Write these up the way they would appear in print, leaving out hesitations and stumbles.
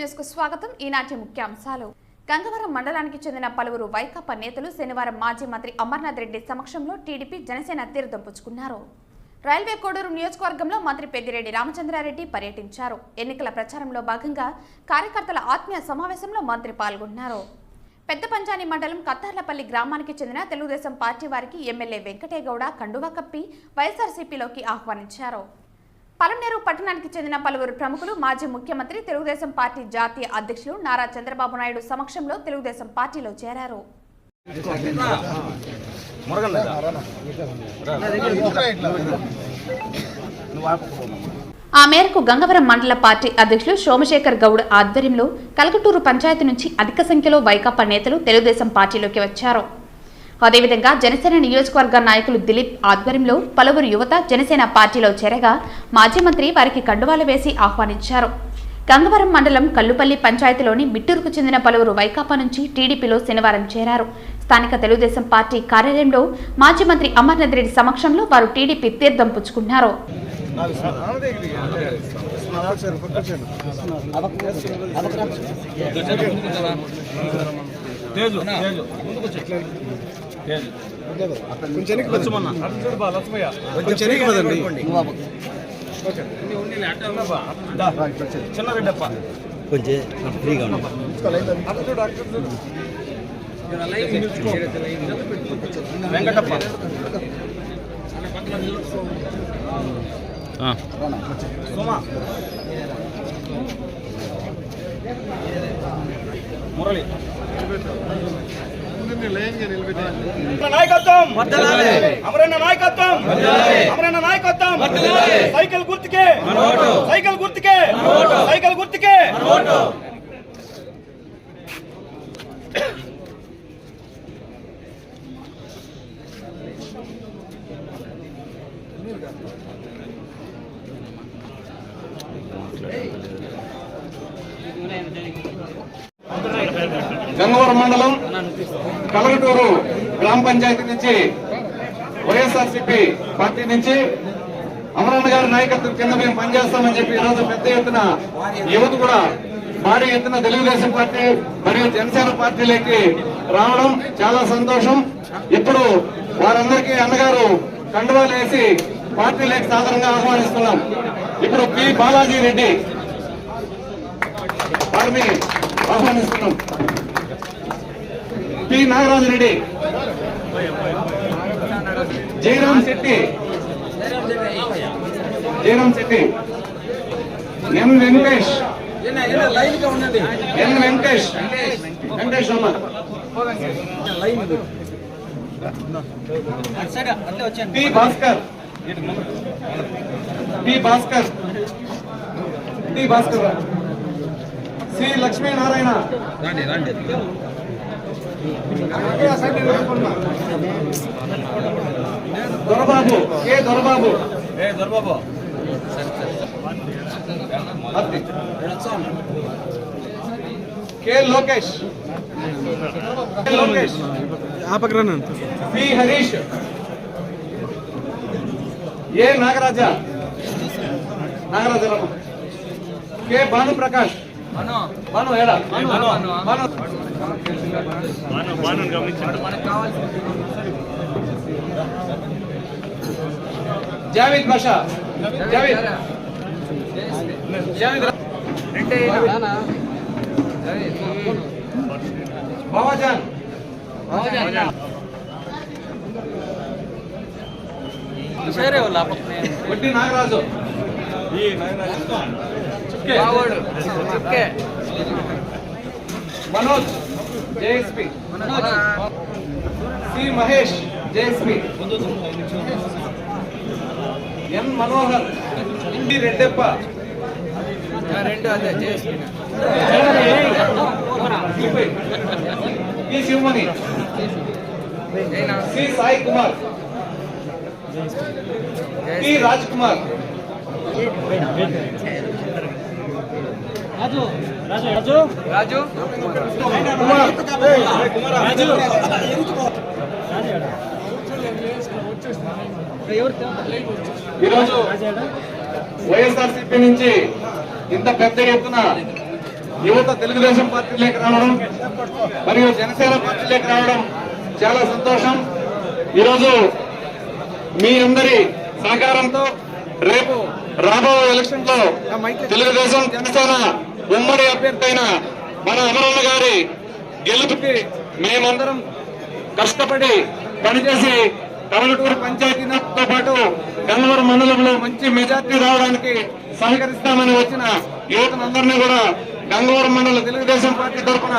News కు స్వాగతం. ఈనాటి ముఖ్యాంశాలు. గంగవరం మండలానికి చెందిన పలువురు వైకాపా నేతలు శనివారం మాజీ మంత్రి అమర్నాథ్ రెడ్డి సమక్షంలో టీడీపీ జనసేన తీర్థం పుచ్చుకున్నారు. రైల్వే కోడూరు నియోజకవర్గంలో మంత్రి పెద్దిరెడ్డి రామచంద్రారెడ్డి పర్యటించారు. ఎన్నికల ప్రచారంలో భాగంగా కార్యకర్తల ఆత్మీయ సమావేశంలో మంత్రి పాల్గొన్నారు. పెద్ద పంచాని మండలం కత్తార్లపల్లి గ్రామానికి చెందిన తెలుగుదేశం పార్టీ వారికి ఎమ్మెల్యే వెంకటేగౌడ కండువా కప్పి వైఎస్ఆర్సీపీలోకి ఆహ్వానించారు. పలమనేరు పట్టణానికి చెందిన పలువురు ప్రముఖులు మాజీ ముఖ్యమంత్రి తెలుగుదేశం పార్టీ జాతీయ అధ్యక్షులు నారా చంద్రబాబు నాయుడు సమక్షంలో తెలుగుదేశం పార్టీలో చేరారు. ఆ మేరకు గంగవరం మండల పార్టీ అధ్యక్షులు సోమశేఖర్ గౌడ్ ఆధ్వర్యంలో కలకటూరు పంచాయతీ నుంచి అధిక సంఖ్యలో వైకాపా నేతలు తెలుగుదేశం పార్టీలోకి వచ్చారు. అదేవిధంగా జనసేన నియోజకవర్గ నాయకులు దిలీప్ ఆధ్వర్యంలో పలువురు యువత జనసేన పార్టీలో చేరగా మాజీ మంత్రి వారికి కండువాలు వేసి ఆహ్వానించారు. గంగవరం మండలం కల్లుపల్లి పంచాయతీలోని మిట్టూరుకు చెందిన పలువురు వైకాపా నుంచి టీడీపీలో శనివారం చేరారు. స్థానిక తెలుగుదేశం పార్టీ కార్యాలయంలో మాజీ మంత్రి అమర్నాథ్ రెడ్డి సమక్షంలో వారు టీడీపీ తీర్థం పుచ్చుకున్నారు. చిన్నరెడ్డప్ప కొంచెం ఫ్రీగా వెంకటప్ప సోమా మురళి నాయకత్వం అమరన్న నాయకత్వం అమరన్న నాయకత్వం సైకిల్ గుర్తుకే సైకిల్ గుర్తుకే సైకిల్ గుర్తుకే గంగవరం మండలం కలగటూరు గ్రామ పంచాయతీ నుంచి వైఎస్ఆర్సీపీ పార్టీ నుంచి అమరన్న గారి నాయకత్వం కింద మేము పనిచేస్తామని చెప్పి ఈరోజు పెద్ద ఎత్తున యువత కూడా భారీ ఎత్తున తెలుగుదేశం పార్టీ మరియు జనసేన పార్టీలోకి రావడం చాలా సంతోషం. ఇప్పుడు వారందరికీ అన్నగారు కండువాలు వేసి పార్టీలోకి సాధారణంగా ఆహ్వానిస్తున్నాం. ఇప్పుడు పి బాలాజీ రెడ్డి వారిని ఆహ్వానిస్తున్నాం. పి నాగరాజు రెడ్డి, జయరామ్ శెట్టి, ఎన్ వెంకటేష్, వెంకటేష్ అమ్మ, P Bhaskar, C Lakshminarayana, Dorababu, K Dorababu, K Lokesh, P Harish, A Nagaraja, K Bhanuprakash, Javed Basha, Babajan, Vaddi Nagaraju, Manoj JSP, C Mahesh JSP, N Manohar, D Reddappa, P Shivamani, C Sai Kumar, P Raj Kumar, Raju ఈరోజు వైఎస్ఆర్సీపీ నుంచి ఇంత పెద్ద ఎత్తున యువత తెలుగుదేశం పార్టీలోకి రావడం మరియు జనసేన పార్టీలోకి రావడం చాలా సంతోషం. ఈరోజు మీ అందరి సహకారంతో రేపు రాబోయే ఎలక్షన్ లో తెలుగుదేశం జనసేన ఉమ్మడి అభ్యర్థి అయిన మన అమరన్న గారి గెలుపుకి మేమందరం కష్టపడి పనిచేసి కమలటూరు పంచాయతీతో పాటు గన్నవరం మండలంలో మంచి మెజార్టీ రావడానికి సహకరిస్తామని వచ్చిన యువతనందరినీ కూడా గంగవరం మండల తెలుగుదేశం పార్టీ తరఫున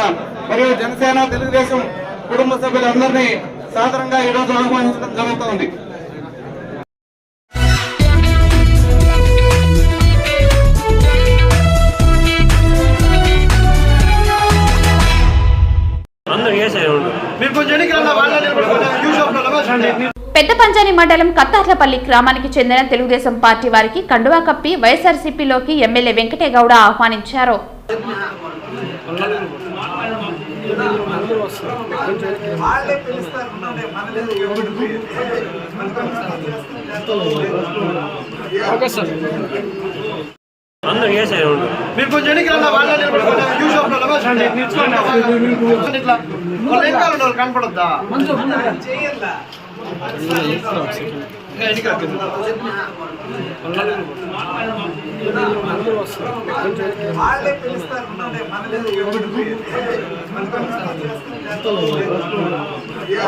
మరియు జనసేన తెలుగుదేశం కుటుంబ సభ్యులందరినీ సాదరంగా ఈ రోజు ఆహ్వానించడం జరుగుతోంది. పెద్ద పంచాని మండలం కత్తార్లపల్లి గ్రామానికి చెందిన తెలుగుదేశం పార్టీ వారికి కండువా కప్పి వైఎస్ఆర్సీపీలోకి ఎమ్మెల్యే వెంకటేగౌడ ఆహ్వానించారు. మీరు కొంచెం ఎన్నికల కనపడద్దా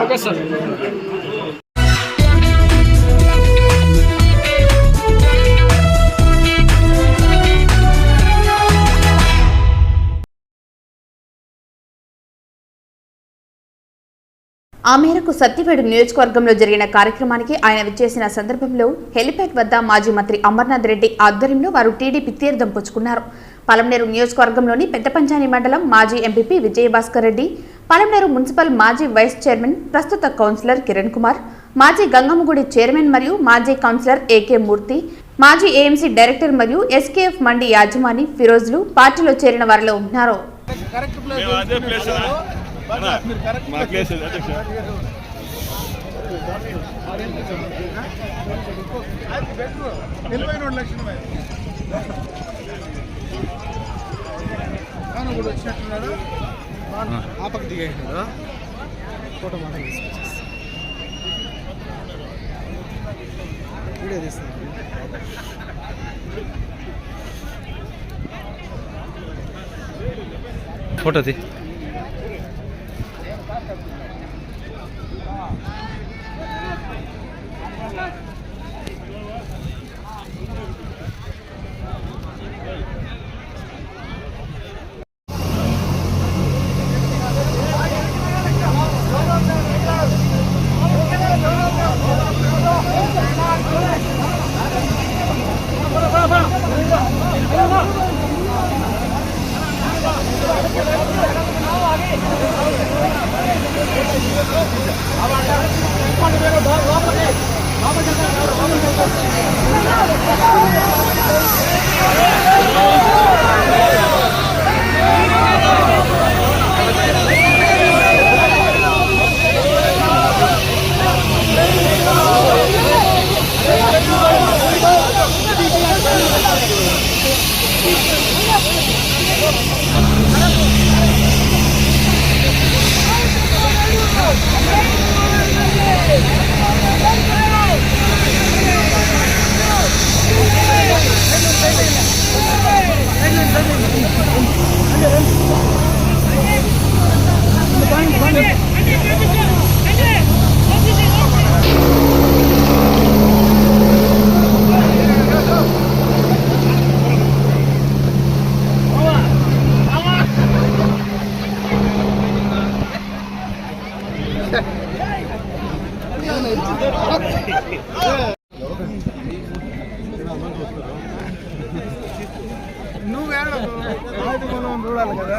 ఓకే సార్. ఆ మేరకు సత్యవేడు నియోజకవర్గంలో జరిగిన కార్యక్రమానికి ఆయన విచ్చేసిన సందర్భంలో హెలిప్యాడ్ వద్ద మాజీ మంత్రి అమర్నాథ్ రెడ్డి ఆధ్వర్యంలో వారు టీడీపీ తీర్థం పుచ్చుకున్నారు. పలమనేరు నియోజకవర్గంలోని పెద్ద పంచాని మండలం మాజీ ఎంపీపీ విజయభాస్కర్ రెడ్డి, పలమనేరు మున్సిపల్ మాజీ వైస్ చైర్మన్ ప్రస్తుత కౌన్సిలర్ కిరణ్ కుమార్, మాజీ గంగమ్మగుడి చైర్మన్ మరియు మాజీ కౌన్సిలర్ ఏకే మూర్తి, మాజీ ఏఎంసీ డైరెక్టర్ మరియు ఎస్కేఎఫ్ మండి యాజమాని ఫిరోజ్లు పార్టీలో చేరిన వారిలో ఉన్నారు. వచ్చినట్టున్నాడు ఆపక దిగేసినాడు ఫోటో మాట వీడియో తీస్తాను. ఫోటో తీ. నువ్వేడ మనం చూడాలి కదా.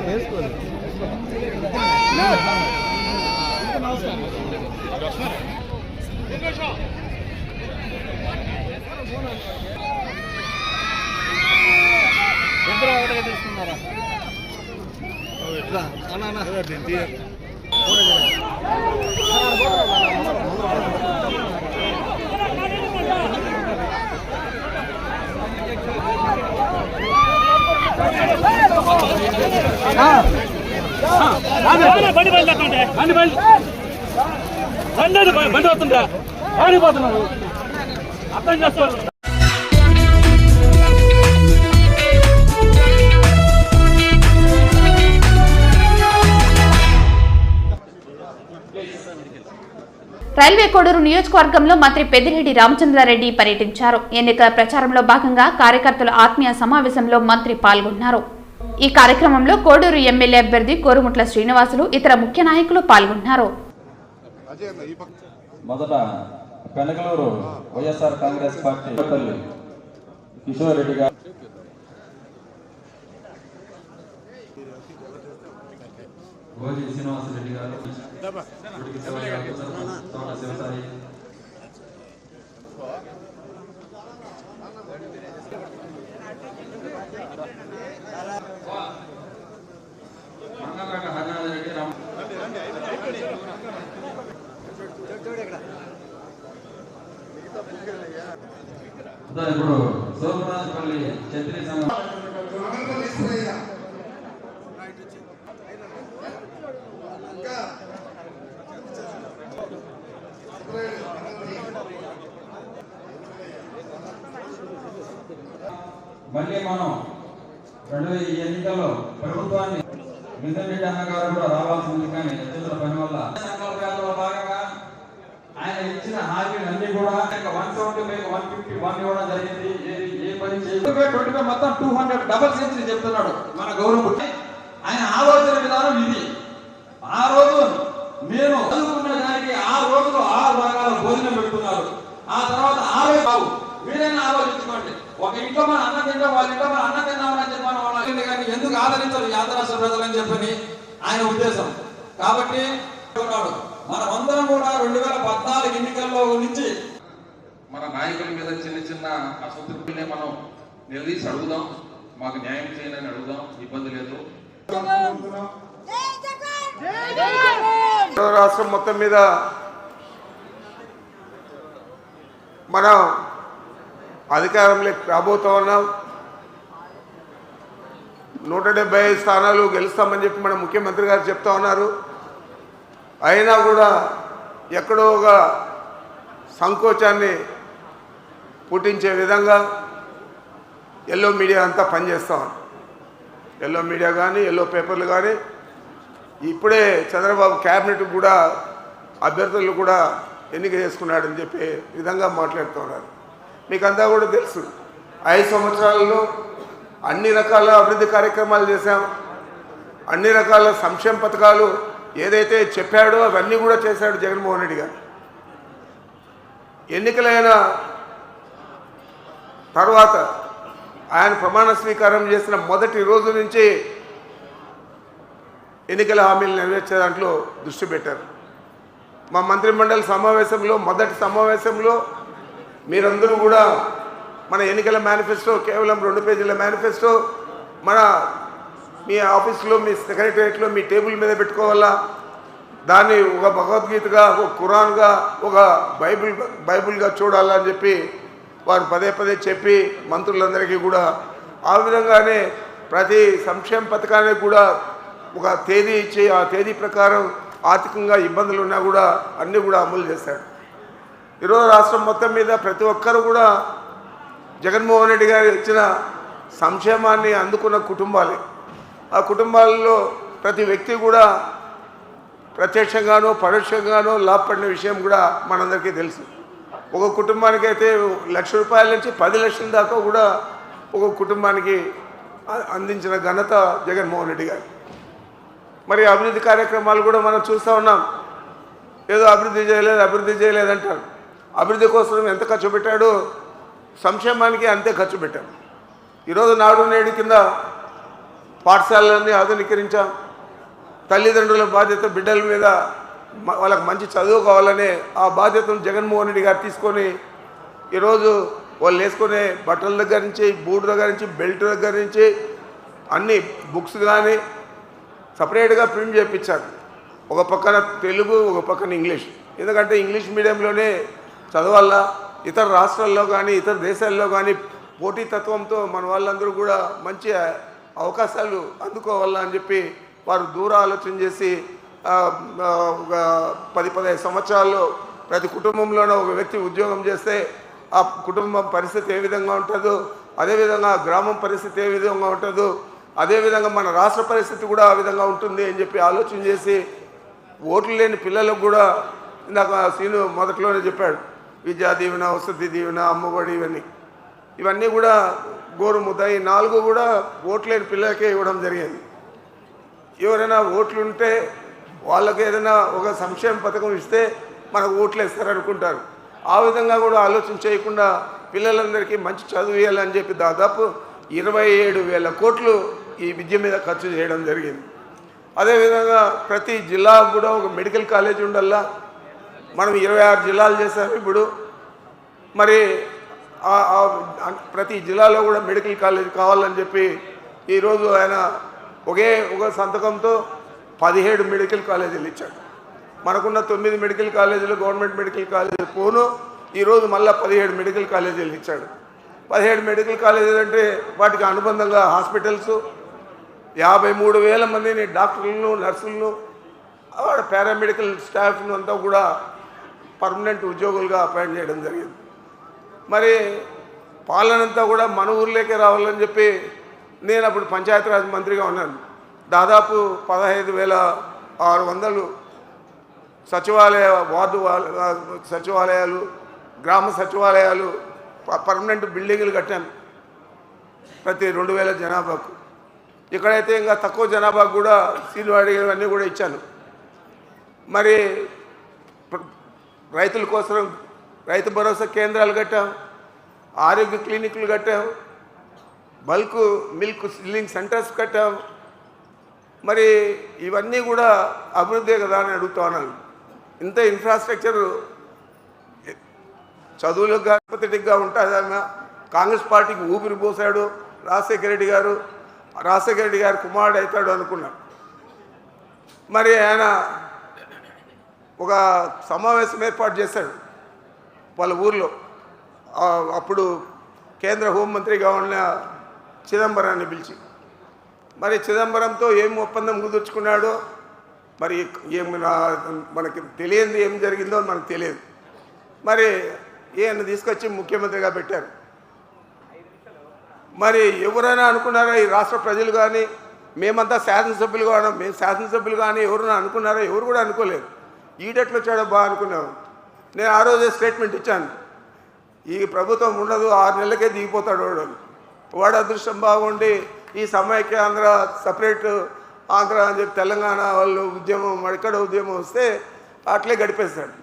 వేసుకోవాలి. ఇద్దరు ఒకటే తీసుకున్నారా? ఎట్లా అన్నా బండి బయలుదేరుతుంటే బండి వస్తుందా ఆడిపోతున్నారు అర్థం చేసుకోవాలి. రైల్వే కోడూరు నియోజకవర్గంలో మంత్రి పెద్దిరెడ్డి రామచంద్రారెడ్డి పర్యటించారు. ఎన్నికల ప్రచారంలో భాగంగా కార్యకర్తల ఆత్మీయ సమావేశంలో మంత్రి పాల్గొన్నారు. ఈ కార్యక్రమంలో కోడూరు ఎమ్మెల్యే అభ్యర్థి కోరుముట్ల శ్రీనివాసులు ఇతర ముఖ్య నాయకులు పాల్గొన్నారు. మొదట పెనగలూరు వైఎస్ఆర్ కాంగ్రెస్ పార్టీ కిషోర్ రెడ్డి గారు, శ్రీనివాసరెడ్డి గారు, ఇప్పుడు సోమరాజపల్లి క్షత్రియ సంఘం మళ్ళీ మనం ఈ ఎన్నికల్లో ప్రభుత్వాన్ని మిందరెడ్డి అన్న గారు కూడా రావాల్సి ఉంది. కానీ ఇతరుల పని వల్ల సంకల్పాలలో భాగంగా ఆయన ఇచ్చిన హామీలన్నీ కూడా 175, 151 ఇవ్వడం జరిగింది. ఏ పని చేయలేదు. మొత్తం 200 డబుల్ సెంచరీ చెప్తున్నాడు మన గౌరవ. ఆయన ఆలోచన విధానం ఇది. ఆ రోజు నేను చదువుకున్న దానికి 6 రోజులు 6 రకాల భోజనం పెడుతున్నారు. ఆ తర్వాత 6 బాబు మీరైనా ఆలోచించుకోండి. ఒక ఇంట్లో మన అన్నం తింటాం, వాళ్ళ ఇంట్లో మన అన్నం తిన్నామని చెప్పాను. వాళ్ళ కానీ ఎందుకు ఆదరించారు యాదరాష్ట్ర ప్రజలని చెప్పని ఆయన ఉద్దేశం. కాబట్టి మనమందరం కూడా 2014 ఎన్నికల్లో నుంచి మన నాయకుల మీద చిన్న చిన్న అసంతృప్తినే మనం నిలదీసి అడుగుదాం. మాకు న్యాయం చేయాలని అడుగుదాం. ఇబ్బంది లేదు. రాష్ట్రం మొత్తం మీద మనం అధికారంలోకి రాబోతూ ఉన్నాం. 175 స్థానాలు గెలుస్తామని చెప్పి మన ముఖ్యమంత్రి గారు చెప్తా ఉన్నారు. అయినా కూడా ఎక్కడో ఒక సంకోచాన్ని పుట్టించే విధంగా ఎల్లో మీడియా అంతా పనిచేస్తూ ఉంది. ఎల్లో మీడియా కానీ ఎల్లో పేపర్లు కానీ ఇప్పుడే చంద్రబాబు క్యాబినెట్ కూడా అభ్యర్థులు కూడా ఎన్నిక చేసుకున్నాడని చెప్పే విధంగా మాట్లాడుతూ ఉన్నారు. మీకు అంతా కూడా తెలుసు, 5 సంవత్సరాలలో అన్ని రకాల అభివృద్ధి కార్యక్రమాలు చేశాం. అన్ని రకాల సంక్షేమ పథకాలు ఏదైతే చెప్పాడో అవన్నీ కూడా చేశాడు జగన్మోహన్ రెడ్డి గారు. ఎన్నికలైన తర్వాత ఆయన ప్రమాణ స్వీకారం చేసిన మొదటి రోజు నుంచి ఎన్నికల హామీలు నెరవేర్చే దాంట్లో దృష్టి పెట్టారు. మా మంత్రిమండలి సమావేశంలో మొదటి సమావేశంలో మీరందరూ కూడా మన ఎన్నికల మేనిఫెస్టో కేవలం 2 పేజీల మేనిఫెస్టో మీ ఆఫీస్లో మీ సెక్రటరియట్లో మీ టేబుల్ మీద పెట్టుకోవాలా, దాన్ని ఒక భగవద్గీతగా ఒక ఖురాన్గా ఒక బైబిల్గా చూడాలని చెప్పి వారు పదే పదే చెప్పి మంత్రులందరికీ కూడా ఆ విధంగానే ప్రతి సంక్షేమ పథకానికి కూడా ఒక తేదీ ఇచ్చి ఆ తేదీ ప్రకారం ఆర్థికంగా ఇబ్బందులు ఉన్నా కూడా అన్నీ కూడా అమలు చేశాడు. ఈరోజు రాష్ట్రం మొత్తం మీద ప్రతి ఒక్కరు కూడా జగన్మోహన్ రెడ్డి గారు ఇచ్చిన సంక్షేమాన్ని అందుకున్న కుటుంబాలే. ఆ కుటుంబాలలో ప్రతి వ్యక్తి కూడా ప్రత్యక్షంగానో పరోక్షంగానో లాభపడిన విషయం కూడా మనందరికీ తెలుసు. ఒక కుటుంబానికి అయితే ₹1,00,000 నుంచి 10 లక్షల దాకా కూడా ఒక కుటుంబానికి అందించిన ఘనత జగన్మోహన్ రెడ్డి గారు. మరి అభివృద్ధి కార్యక్రమాలు కూడా మనం చూస్తూ ఉన్నాం. ఏదో అభివృద్ధి చేయలేదంటారు. అభివృద్ధి కోసం ఎంత ఖర్చు పెట్టాడో సంక్షేమానికి అంతే ఖర్చు పెట్టాం. ఈరోజు నాడు నేడు కింద పాఠశాలలన్నీ ఆధునీకరించాం. తల్లిదండ్రుల బాధ్యత బిడ్డల మీద వాళ్ళకి మంచి చదువు కావాలనే ఆ బాధ్యతను జగన్మోహన్ రెడ్డి గారు తీసుకొని ఈరోజు వాళ్ళు వేసుకునే బట్టల దగ్గర నుంచి బూట్ దగ్గర నుంచి బెల్ట్ దగ్గర నుంచి అన్ని బుక్స్ కానీ సపరేట్గా ప్రింట్ చేయించారు. ఒక పక్కన తెలుగు, ఒక పక్కన ఇంగ్లీష్. ఎందుకంటే ఇంగ్లీష్ మీడియంలోనే చదవాలా. ఇతర రాష్ట్రాల్లో కానీ ఇతర దేశాల్లో కానీ పోటీతత్వంతో మన వాళ్ళందరూ కూడా మంచి అవకాశాలు అందుకోవాలా అని చెప్పి వారు దూర ఆలోచన చేసి ఒక 10-15 సంవత్సరాల్లో ప్రతి కుటుంబంలోనూ ఒక వ్యక్తి ఉద్యోగం చేస్తే ఆ కుటుంబం పరిస్థితి ఏ విధంగా ఉంటుందో, అదేవిధంగా గ్రామం పరిస్థితి ఏ విధంగా ఉంటుందో, అదేవిధంగా మన రాష్ట్ర పరిస్థితి కూడా ఆ విధంగా ఉంటుంది అని చెప్పి ఆలోచన చేసి ఓట్లు లేని పిల్లలకు కూడా ఇందాక సీను మొదట్లోనే చెప్పాడు, విద్యా దీవెన, వసతి దీవెన, అమ్మఒడి ఇవన్నీ కూడా గోరుముద్ద ఈ 4 కూడా ఓట్లు లేని పిల్లలకే ఇవ్వడం జరిగింది. ఎవరైనా ఓట్లు ఉంటే వాళ్ళకి ఏదైనా ఒక సంక్షేమ పథకం ఇస్తే మనకు ఓట్లు వేస్తారనుకుంటారు. ఆ విధంగా కూడా ఆలోచన చేయకుండా పిల్లలందరికీ మంచి చదువు ఇవ్వాలని చెప్పి దాదాపు 27,000 కోట్లు ఈ విద్య మీద ఖర్చు చేయడం జరిగింది. అదేవిధంగా ప్రతి జిల్లా కూడా ఒక మెడికల్ కాలేజ్ ఉండాలా. మనం 26 జిల్లాలు చేశాము ఇప్పుడు. మరి ప్రతి జిల్లాలో కూడా మెడికల్ కాలేజ్ కావాలని చెప్పి ఈరోజు ఆయన ఒక సంతకంతో 17 మెడికల్ కాలేజీలు ఇచ్చాడు. మనకున్న 9 మెడికల్ కాలేజీలు గవర్నమెంట్ మెడికల్ కాలేజీలు పోను ఈరోజు మళ్ళీ 17 మెడికల్ కాలేజీలు ఇచ్చాడు. 17 మెడికల్ కాలేజీలు అంటే వాటికి అనుబంధంగా హాస్పిటల్స్, 53,000 మందిని డాక్టర్లను, నర్సులను, పారామెడికల్ స్టాఫ్ను అంతా కూడా పర్మనెంట్ ఉద్యోగులుగా అపాయింట్ చేయడం జరిగింది. మరి పాలనంతా కూడా మన ఊర్లోకే రావాలని చెప్పి నేను అప్పుడు పంచాయతీరాజ్ మంత్రిగా ఉన్నాను. దాదాపు 15,600 సచివాలయ వార్డు సచివాలయాలు, గ్రామ సచివాలయాలు, పర్మనెంట్ బిల్డింగులు కట్టాను ప్రతి 2,000 జనాభాకు. ఇక్కడైతే ఇంకా తక్కువ జనాభాకు కూడా సీనివాడి అన్నీ కూడా ఇచ్చాను. మరి రైతుల కోసం రైతు భరోసా కేంద్రాలు కట్టాం, ఆరోగ్య క్లినిక్లు కట్టాం, బల్క్ మిల్క్ సిల్లింగ్ సెంటర్స్ కట్టాం. మరి ఇవన్నీ కూడా అభివృద్ధే కదా అని అడుగుతా ఉన్నాను. ఇంత ఇన్ఫ్రాస్ట్రక్చర్ చదువులకు కాంపిటేటివ్గా ఉంటుందన్న కాంగ్రెస్ పార్టీకి ఊపిరి పోసాడు రాజశేఖర రెడ్డి గారు. రాజశేఖర రెడ్డి గారు కుమారుడు అవుతాడు అనుకున్నాం. మరి ఆయన ఒక సమావేశం ఏర్పాటు చేశాడు వాళ్ళ ఊర్లో. అప్పుడు కేంద్ర హోంమంత్రిగా ఉన్న చిదంబరాన్ని పిలిచి, మరి చిదంబరంతో ఏం ఒప్పందం కుదుర్చుకున్నాడో మరి మనకి తెలియంది ఏం జరిగిందో మనకు తెలియదు. మరి ఈయన తీసుకొచ్చి ముఖ్యమంత్రిగా పెట్టారు. మరి ఎవరైనా అనుకున్నారా ఈ రాష్ట్ర ప్రజలు కానీ, మేమంతా శాసనసభ్యులుగా ఉన్నాం, మేము శాసనసభ్యులు కానీ ఎవరైనా అనుకున్నారా? ఎవరు కూడా అనుకోలేదు. ఈడెట్లు వచ్చాడో బాగా అనుకున్నాం. నేను ఆ రోజే స్టేట్మెంట్ ఇచ్చాను, ఈ ప్రభుత్వం ఉండదు, 6 నెలలకే దిగిపోతాడు వాడు అదృష్టం బాగుండి ఈ సమైక్య ఆంధ్ర, సపరేట్ ఆంధ్ర అని చెప్పి తెలంగాణ వాళ్ళు ఉద్యమం, మడికడ ఉద్యమం వస్తే అట్లే గడిపేస్తాడు.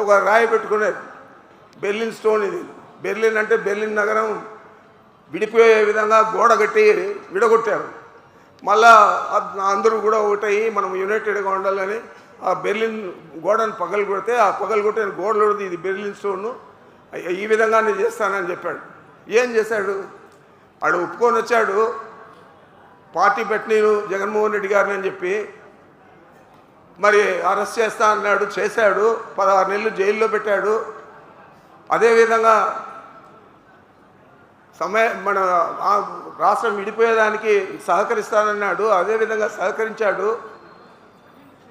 ఒక రాయి పెట్టుకునేది బెర్లిన్ స్టోన్. ఇది బెర్లిన్ అంటే బెర్లిన్ నగరం విడిపోయే విధంగా గోడ కట్టి విడగొట్టారు. మళ్ళా అందరూ కూడా ఒకటయి మనం యునైటెడ్గా ఉండాలని ఆ బెర్లిన్ గోడను పగలు కొడితే ఆ పగలు కొట్టిన గోడలు ఇది బెర్లిన్ స్టోను, ఈ విధంగా నేను చేస్తానని చెప్పాడు. ఏం చేశాడు? ఆడు ఒప్పుకొని వచ్చాడు, పార్టీ పెట్టిన జగన్మోహన్ రెడ్డి గారిని అని చెప్పి మరి అరెస్ట్ చేస్తా అన్నాడు, చేశాడు. 16 నెలలు జైల్లో పెట్టాడు. అదేవిధంగా మన రాష్ట్రం విడిపోయేదానికి సహకరిస్తానన్నాడు, అదేవిధంగా సహకరించాడు.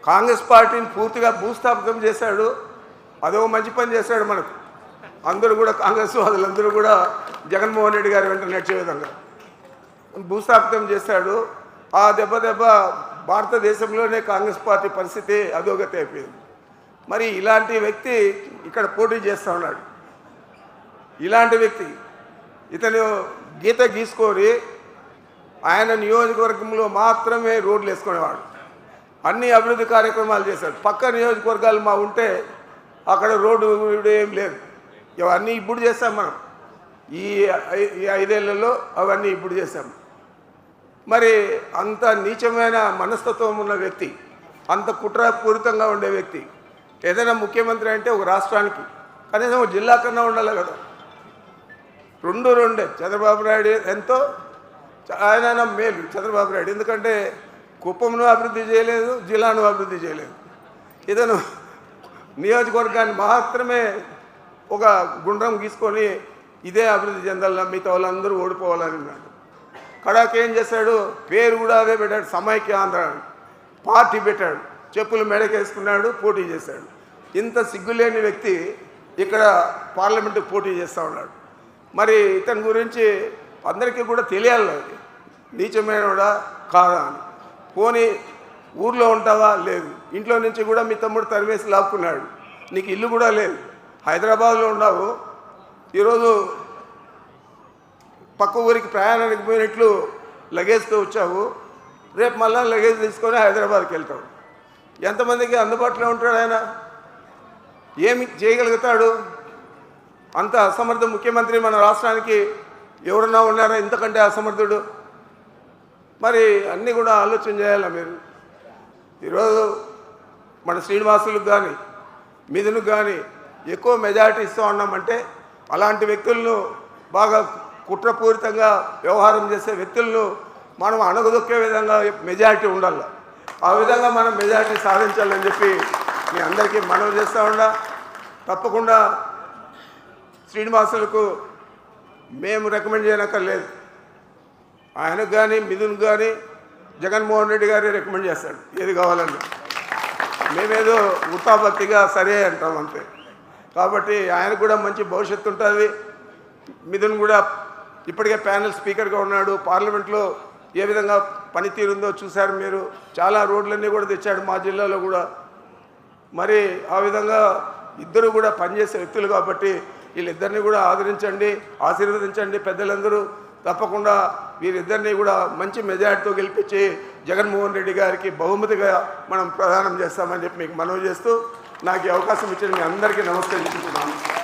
కాంగ్రెస్ పార్టీని పూర్తిగా భూస్థాపితం చేశాడు. అదో మంచి పని చేశాడు. మనకు అందరూ కూడా కాంగ్రెస్ వాళ్ళందరూ కూడా జగన్మోహన్ రెడ్డి గారి వెంట నడిచే విధంగా భూస్థాపితం చేశాడు. ఆ దెబ్బ భారతదేశంలోనే కాంగ్రెస్ పార్టీ పరిస్థితి అధోగతి అయిపోయింది. మరి ఇలాంటి వ్యక్తి ఇక్కడ పోటీ చేస్తూ ఉన్నాడు. ఇలాంటి వ్యక్తి ఇతను గీత గీసుకొని ఆయన నియోజకవర్గంలో మాత్రమే రోడ్లు వేసుకునేవాడు. అన్ని అభివృద్ధి కార్యక్రమాలు చేశాడు. పక్క నియోజకవర్గాలు మా ఉంటే అక్కడ రోడ్డు ఏం లేదు. ఇవన్నీ ఇప్పుడు చేస్తాం మనం. ఈ 5 ఏళ్లలో అవన్నీ ఇప్పుడు చేశాం. మరి అంత నీచమైన మనస్తత్వం ఉన్న వ్యక్తి, అంత కుట్రపూరితంగా ఉండే వ్యక్తి ఏదైనా ముఖ్యమంత్రి అంటే ఒక రాష్ట్రానికి కనీసం ఒక జిల్లా కన్నా ఉండాలి కదా. రెండే చంద్రబాబు నాయుడు ఎంతో ఆయన మేలు చంద్రబాబు నాయుడు, ఎందుకంటే కుప్పంను అభివృద్ధి చేయలేదు, జిల్లాను అభివృద్ధి చేయలేదు. ఇతను నియోజకవర్గాన్ని మాత్రమే ఒక గుండ్రం గీసుకొని ఇదే అభివృద్ధి చెందాలని, మిగతా వాళ్ళందరూ ఓడిపోవాలని ఉన్నాడు. కడాకి ఏం చేశాడు, పేరు కూడా అదే పెట్టాడు, సమైక్య ఆంధ్ర అని. పార్టీ పెట్టాడు, చెప్పులు మెడకేసుకున్నాడు, పోటీ చేశాడు. ఇంత సిగ్గులేని వ్యక్తి ఇక్కడ పార్లమెంటుకు పోటీ చేస్తూ ఉన్నాడు. మరి ఇతని గురించి అందరికీ కూడా తెలియాలి, అది నీచమైనడా కాదా అని. పోనీ ఊర్లో ఉంటావా, లేదు. ఇంట్లో నుంచి కూడా మీ తమ్ముడు తరిమేసి లాక్కున్నాడు. నీకు ఇల్లు కూడా లేదు, హైదరాబాద్లో ఉన్నావు. ఈరోజు పక్క ఊరికి ప్రయాణానికి పోయినట్లు లగేజ్తో వచ్చావు, రేపు మళ్ళీ లగేజ్ తీసుకొని హైదరాబాద్కి వెళ్తావు. ఎంతమందికి అందుబాటులో ఉంటాడు ఆయన? ఏమి చేయగలుగుతాడు? అంత అసమర్థ ముఖ్యమంత్రి మన రాష్ట్రానికి ఎవరన్నా ఉన్నారా ఇంతకంటే అసమర్థుడు? మరి అన్నీ కూడా ఆలోచన చేయాలా మీరు. ఈరోజు మన శ్రీనివాసులకు కానీ మిథునికి కానీ ఎక్కువ మెజారిటీ ఇస్తూ ఉన్నామంటే అలాంటి వ్యక్తులను, బాగా కుట్రపూరితంగా వ్యవహారం చేసే వ్యక్తులను మనం అణగదొక్కే విధంగా మెజారిటీ ఉండాలి. ఆ విధంగా మనం మెజారిటీ సాధించాలని చెప్పి మీ అందరికీ మనవి చేస్తూ ఉన్నా. తప్పకుండా శ్రీనివాసులకు మేము రికమెండ్ చేయనక్కర్లేదు, ఆయనకు కానీ మిథున్కి కానీ జగన్మోహన్ రెడ్డి గారే రికమెండ్ చేస్తాడు ఏది కావాలన్నా. మేమేదో ఉత్తాభక్తిగా సరే అంటాం అంతే. కాబట్టి ఆయనకు కూడా మంచి భవిష్యత్తు ఉంటుంది. మిథున్ కూడా ఇప్పటికే ప్యానెల్ స్పీకర్గా ఉన్నాడు. పార్లమెంట్లో ఏ విధంగా పనితీరుందో చూశారు మీరు. చాలా రోడ్లన్నీ కూడా తెచ్చాడు మా జిల్లాలో కూడా. మరి ఆ విధంగా ఇద్దరు కూడా పనిచేసే వ్యక్తులు కాబట్టి వీళ్ళిద్దరిని కూడా ఆదరించండి, ఆశీర్వదించండి పెద్దలందరూ. తప్పకుండా వీరిద్దరినీ కూడా మంచి మెజార్టీతో గెలిపించి జగన్మోహన్ రెడ్డి గారికి బహుమతిగా మనం ప్రదానం చేస్తామని చెప్పి మీకు మనవి చేస్తూ నాకు ఈ అవకాశం ఇచ్చిన మీ అందరికీ నమస్కరించుకుంటున్నాను.